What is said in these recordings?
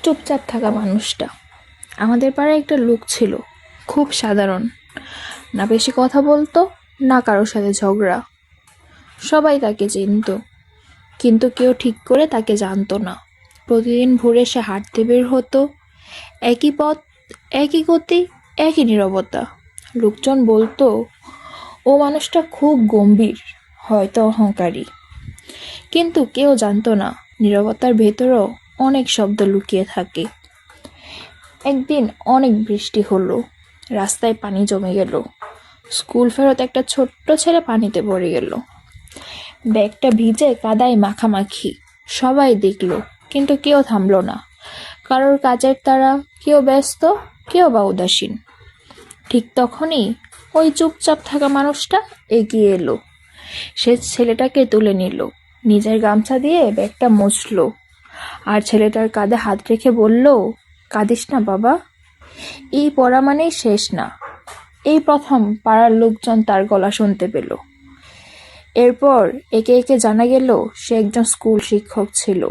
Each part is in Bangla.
চুপচাপ থাকা মানুষটা। আমাদের পাড়ায় একটা লোক ছিল, খুব সাধারণ, না বেশি কথা বলতো, না কারোর সাথে ঝগড়া। সবাই তাকে চিনত, কিন্তু কেউ ঠিক করে তাকে জানতো না। প্রতিদিন ভোরে সে হাঁটতে বের হতো, একই পথ, একই গতি, একই নীরবতা। লোকজন বলতো ও মানুষটা খুব গম্ভীর, হয়তো অহংকারী, কিন্তু কেউ জানতো না নীরবতার ভেতরও অনেক শব্দ লুকিয়ে থাকে। একদিন অনেক বৃষ্টি হলো, রাস্তায় পানি জমে গেল। স্কুল ফেরত একটা ছোট্ট ছেলে পানিতে পড়ে গেল, ব্যাগটা ভিজে কাদায় মাখামাখি। সবাই দেখলো, কিন্তু কেউ থামলো না। কারোর কাজের তাড়া, কেউ ব্যস্ত, কেউ বা উদাসীন। ঠিক তখনই ওই চুপচাপ থাকা মানুষটা এগিয়ে এলো। সে ছেলেটাকে তুলে নিল, নিজের গামছা দিয়ে ব্যাগটা মুছলো, আর ছেলেটার কাঁধে হাত রেখে বলল, কাঁদিস না বাবা, এই পড়া মানেই শেষ না। এই প্রথম পাড়ার লোকজন তার গলা শুনতে পেল। এরপর একে একে জানা গেল সে একজন স্কুল শিক্ষক ছিল।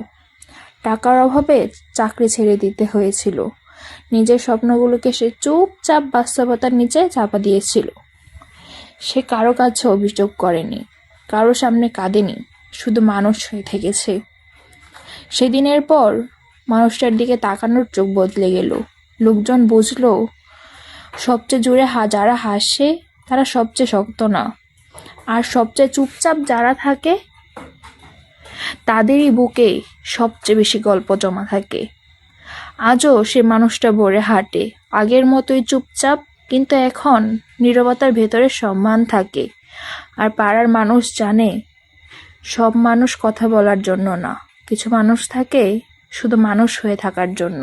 টাকার অভাবে চাকরি ছেড়ে দিতে হয়েছিল। নিজের স্বপ্নগুলোকে সে চুপচাপ বাস্তবতার নিচে চাপা দিয়েছিল। সে কারো কাছে অভিযোগ করেনি, কারো সামনে কাঁদেনি, শুধু মানুষ হয়ে থেকেছে। সেদিনের পর মানুষটার দিকে তাকানোর চোখ বদলে গেল। লোকজন বুঝলো, সবচেয়ে জোরে যারা হাসে তারা সবচেয়ে শক্ত না, আর সবচেয়ে চুপচাপ যারা থাকে তাদেরই বুকে সবচেয়ে বেশি গল্প জমা থাকে। আজও সে মানুষটা ভোরে হাঁটে, আগের মতোই চুপচাপ, কিন্তু এখন নীরবতার ভেতরে সম্মান থাকে। আর পাড়ার মানুষ জানে, সব মানুষ কথা বলার জন্য না, কিছু মানুষ থাকে শুধু মানুষ হয়ে থাকার জন্য।